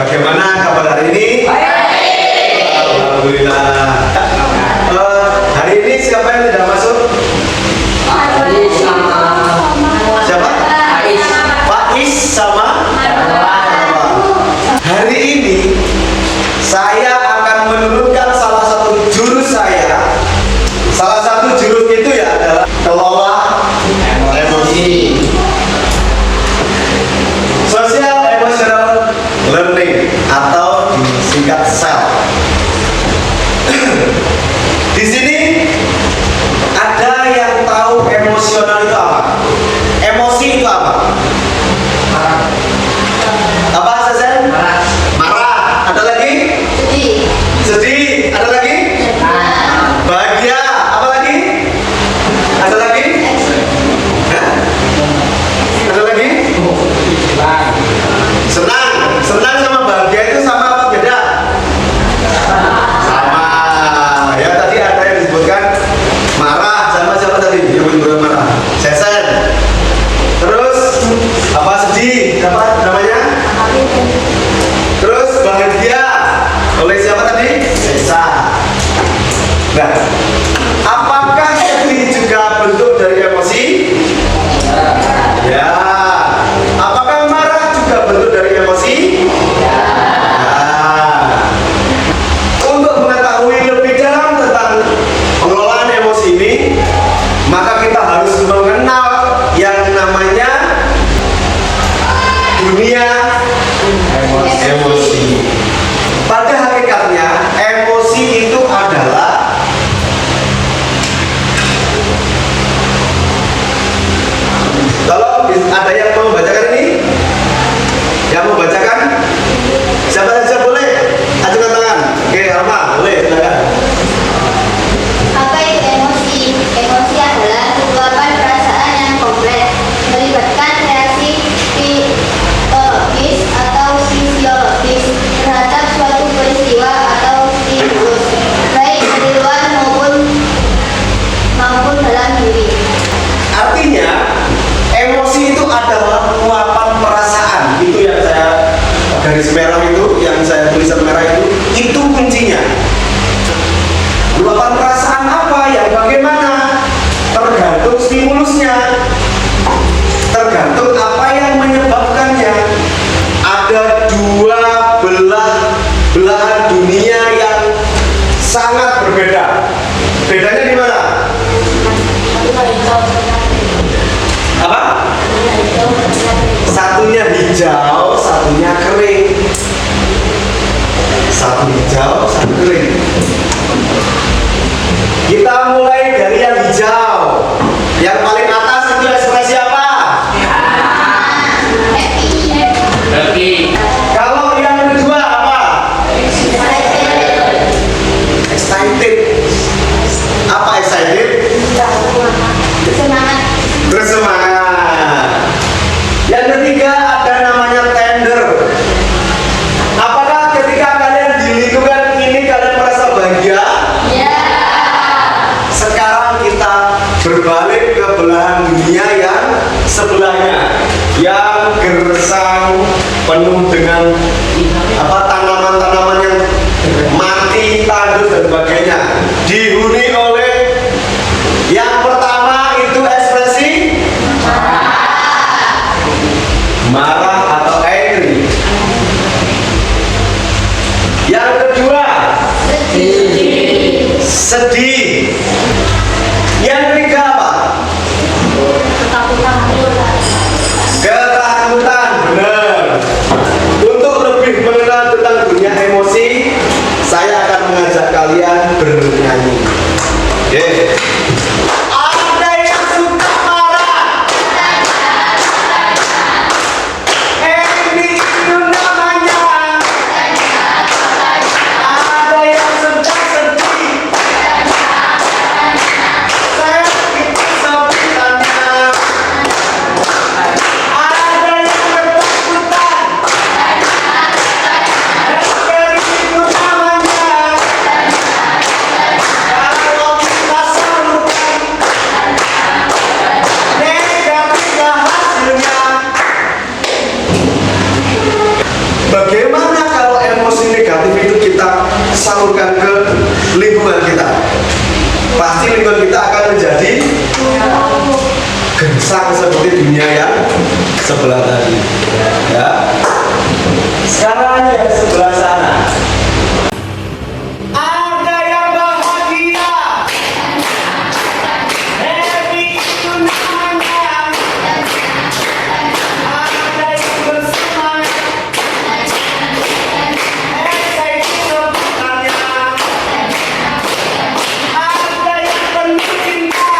Bagaimana kabar hari ini? Alhamdulillah. Hari ini siapa yang tidak masuk? Siapa? Faiz sama Hari ini saya akan menurunkan salah satu jurus saya. Salah satu jurus itu ya adalah kelola emosi. Social emotional learning atau disingkat SEL. Di sini ada yang tahu emosional itu apa? Emosi itu apa? Apa Sazen? Marah. Ada lagi? Sedih. Ada lagi? Bahagia. Apa lagi? Ada lagi? Hah? Ada lagi? Senang. Senang sama bahagia itu sama apa beda? Sama. Ya tadi ada yang disebutkan marah sama siapa tadi? Yang menyebut marah. Sesen. Terus apa sedih? Apa namanya? Terus bahagia oleh siapa tadi? Sesa. Nah, apakah sedih juga bentuk dari emosi? Ya. Apakah marah juga bentuk dari emosi? Ya. Untuk mengetahui lebih dalam tentang pengelolaan emosi ini, maka kita harus mengenal yang namanya dunia emosi. Pada hakikatnya, emosi itu adalah kalau ada yang mau bacakan ini, yang mau bacakan, siapa saja boleh, ajukan tangan. Oke, Alma, boleh, silakan. Apa itu emosi? Emosi adalah luapan perasaan yang kompleks, melibatkan reaksi psikologis atau fisiologis terhadap suatu peristiwa atau stimulus, baik dari luar maupun dalam diri. Artinya, emosi itu adalah luapan perasaan. Itu yang saya garis merah itu, yang saya tulisan merah itu kuncinya. Luapan perasaan apa? Yang bagaimana? Tergantung stimulusnya, tergantung apa yang menyebabkannya. Ada dua belahan dunia yang sangat berbeda. Bedanya di mana? Apa? Satunya hijau, satunya kering. Satu hijau, satu kering. Kita mulai dari yang hijau. Yang paling atas itu ekspresi apa? Happy. Kalau yang kedua apa? Excited. Apa excited? Semangat. Bersemangat. Yang ketiga ada namanya tender. Apakah ketika kalian di lingkungan ini kalian merasa bahagia? Ya. Sekarang kita berbalik ke belahan dunia yang sebelahnya, yang gersang, penuh dengan tanaman-tanaman yang mati, tandus dan sebagainya. Dihuni oleh yang pertama itu ekspresi marah atau angry. Yang kedua sedih. Yang ketiga apa? Ketakutan. Benar. Untuk lebih mengenal tentang dunia emosi, saya akan mengajak kalian bernyanyi. Yeah. Ada yang suka marah. Ini itu namanya. Ada yang suka sedih. berikan ke lingkungan kita, pasti lingkungan kita akan menjadi gersang seperti dunia yang sebelah tadi. Ya. Sekarang yang sebelah sana. Ada yang bahagia. Happy itu namanya. Ada yang bersemangat. Excited sebutannya. Ada yang penuh cinta.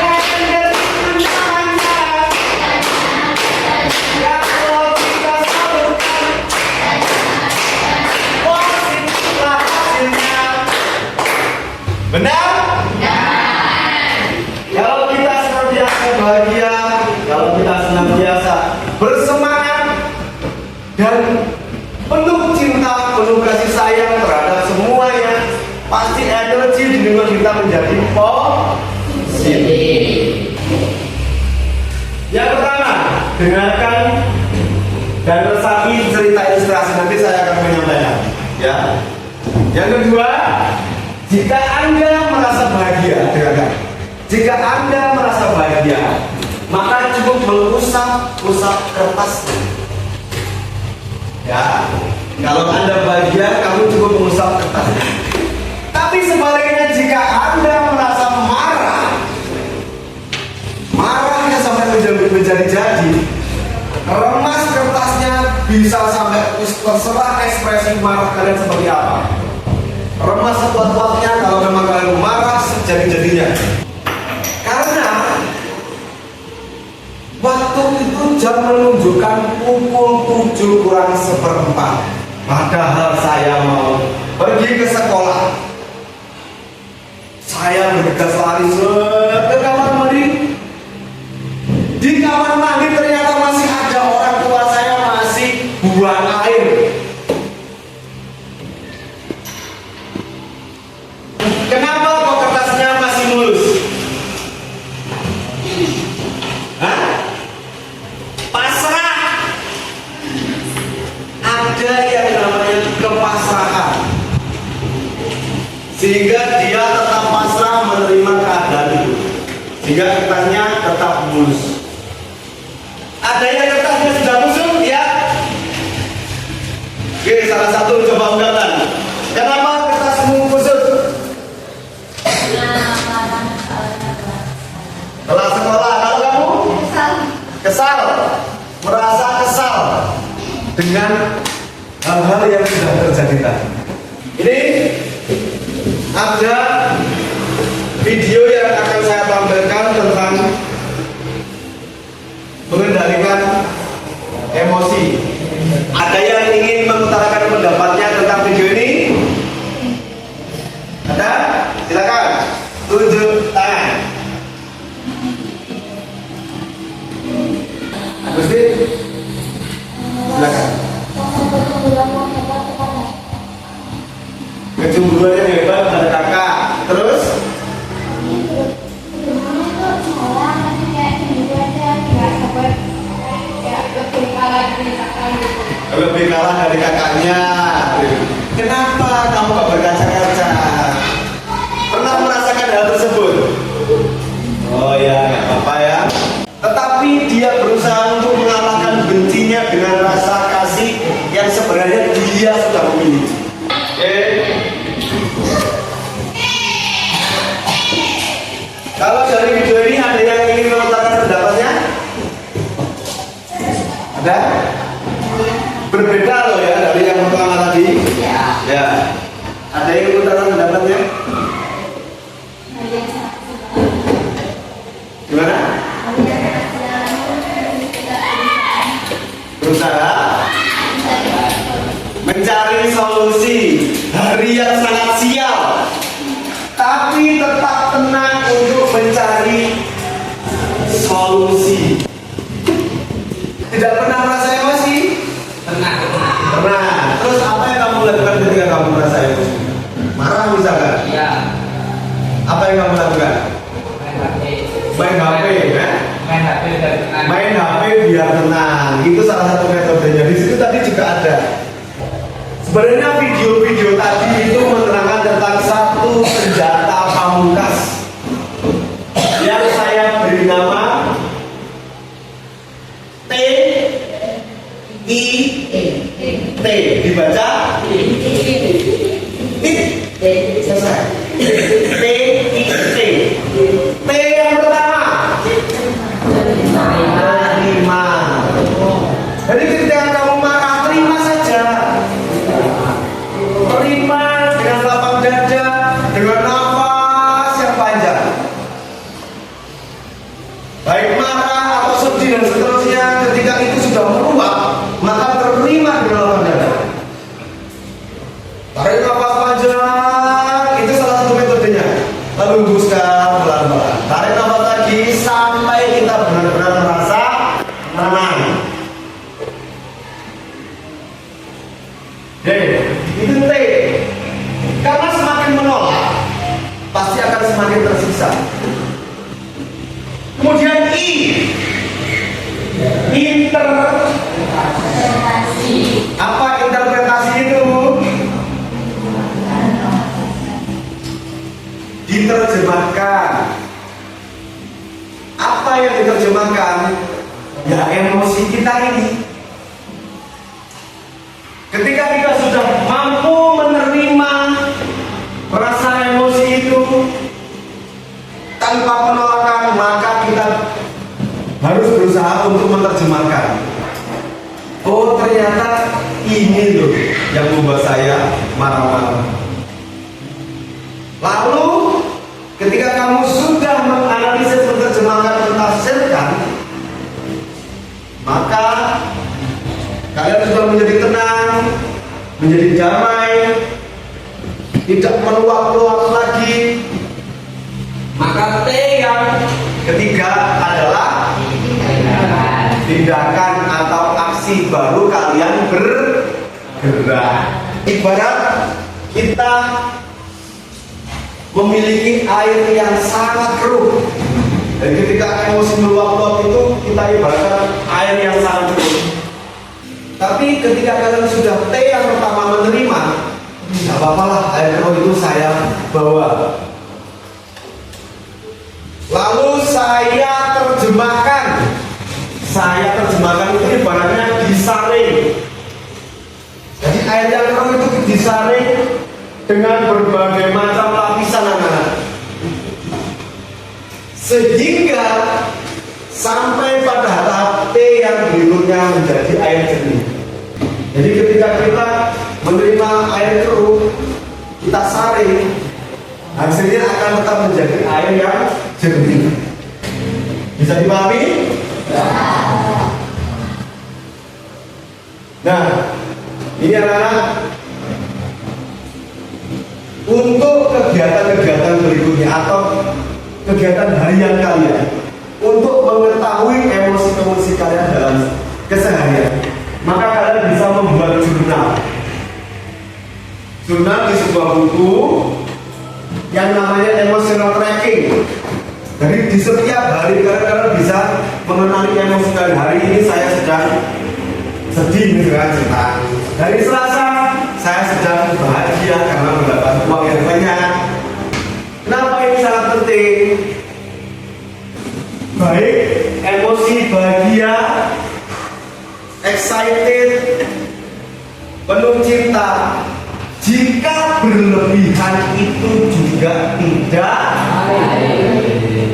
Tender itu namanya. Yang kalau kita salurkan, positiflah hasilnya. Benar? Kalau kita senantiasa bahagia, kalau kita senantiasa bersemangat dan penuh cinta, penuh kasih sayang terhadap semuanya, pasti energi di lingkungan kita menjadi positif. Yang pertama, dengarkan dan resapi cerita ilustrasi, nanti saya akan menyampaikan. Ya. Yang kedua, jika Anda merasa bahagia, dengarkan. Jika Anda merasa bahagia, maka cukup mengusap-usap kertas. Ya, kalau Anda bahagia, kamu cukup mengusap kertas. Tapi sebaliknya, jika Anda merasa marahnya sampai menjadi-jadi, remas kertasnya, bisa sampai terserah ekspresi marah kalian seperti apa. Remas sekuat-kuatnya kalau memang kalian marah sejadi-jadinya. Karena waktu itu jam menunjukkan pukul 7 kurang seperempat. Padahal saya mau pergi ke sekolah. Saya bergegas lari ke kamar mandi. Di kamar mandi ternyata masih ada orang tua saya masih buang air. Kenapa kok kertasnya masih mulus? Hah? Pasrah. Ada yang namanya kepasrahan, sehingga dia tetap pasrah menerima keadaan itu, sehingga kertasnya tetap mulus. Ada yang kertasnya sudah busuk, ya? Oke, salah satu coba ungkapkan. Kenapa kertasmu busuk? Kelas sekolah. Kalau kamu? Kesal. Merasa kesal dengan hal-hal yang sudah terjadi tadi. Ini ada video yang akan saya tampilkan tentang mengendalikan emosi. Ada yang ingin mengutarakan pendapatnya tentang video ini? Ada? Silakan. Tunjuk tangan. Agustin, silakan. Kecemburuannya hebat pada kakak. Terus? Lebih kalah dari kakaknya. Kenapa kamu gak berkaca-kaca? Pernah merasakan hal tersebut? Oh ya, gak apa-apa ya. Tetapi dia berusaha untuk mengalahkan bencinya dengan rasa kasih yang sebenarnya dia sudah memiliki. Oke. Kalau dari video ini ada yang ingin mengutarakan pendapatnya? Ada? Berbeda loh ya dari yang pertama tadi. Ya. Ada yang mengutarakan pendapatnya? Gimana? Berusaha mencari solusi hari yang sangat sial, tapi tetap tenang untuk mencari solusi. Tidak pernah merasa emosi? Pernah. Terus apa yang kamu lakukan ketika kamu merasa emosi? Marah misalkan? Iya. Apa yang kamu lakukan? Main HP, ya? Main HP biar tenang. Itu salah satu metodenya. Di situ tadi juga ada. Sebenarnya video T. Dibaca selesai. T I T. T yang pertama terima. Jadi ketika kamu marah, terima saja. Terima dengan lapang dada, dengan nafas yang panjang. Baik marah atau sedih dan seterusnya, ketika itu sudah meluap, maka terima dengan lapang dada. Tarik nafas panjang, itu salah satu metodenya. Lalu hembuskan pelan-pelan. Tarik nafas lagi sampai kita benar-benar merasa tenang. Itu T. Karena semakin menolak, pasti akan semakin tersiksa. Kemudian I. Interpretasi. Apa interpretasi itu? Diterjemahkan. Apa yang diterjemahkan? Ya emosi kita ini. Ketika kita sudah mampu menerima rasa emosi itu tanpa penolakan, maka kita harus berusaha untuk menerjemahkan. Oh, ternyata ini loh yang membuat saya marah-marah. Lalu ketika kamu sudah menganalisis, menerjemahkan, mentafsirkan, maka kalian sudah menjadi tenang, menjadi damai, tidak meluap-luap lagi. Maka T yang ketiga adalah tindakan atau aksi baru kalian bergerak. Ibarat kita memiliki air yang sangat keruh, dan ketika emosi meluap-luap itu kita ibaratkan air yang sangat keruh. Tapi ketika kalian sudah T yang pertama menerima, tidak apa-apa lah, air keruh itu saya bawa. Lalu saya terjemahkan. Saya terjemahkan itu ibaratnya disaring. Jadi air yang keruh itu disaring dengan berbagai macam lapisan anak-anak, sehingga sampai pada tahap T yang berikutnya menjadi air jernih. Jadi ketika kita menerima air keruh, kita saring, hasilnya akan tetap menjadi air yang jernih. Bisa dipahami? Nah, ini anak-anak, untuk kegiatan-kegiatan berikutnya atau kegiatan harian kalian, untuk mengetahui emosi-emosi kalian dalam keseharian, maka kalian bisa membuat jurnal. Jurnal di sebuah buku yang namanya emotional tracking. Jadi di setiap hari kalian bisa mengenali emosi kalian. Hari ini saya sedang sedih misalkan cerita. Hari Selasa saya sedang bahagia karena mendapat uang yang banyak. Kenapa ini sangat penting? Baik emosi bahagia, excited, penuh cinta, jika berlebihan itu juga tidak baik.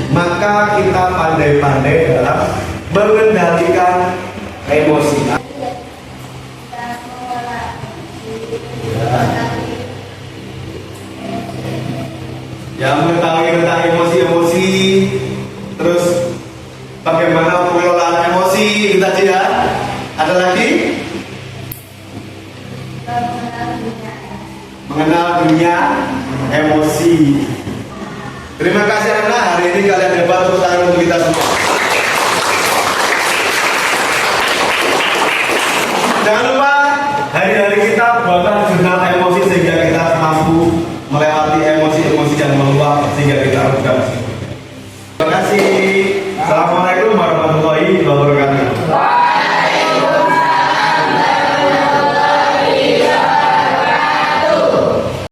Maka kita pandai-pandai dalam mengendalikan emosi. Yang mengetahui tentang emosi-emosi, terus bagaimana pengelolaan emosi kita tidak. Ada lagi? Mengenal dunia emosi. Terima kasih anak, hari ini kalian hebat, tepuk tangan untuk kita semua. Jangan lupa hari-hari kita buatkan jurnal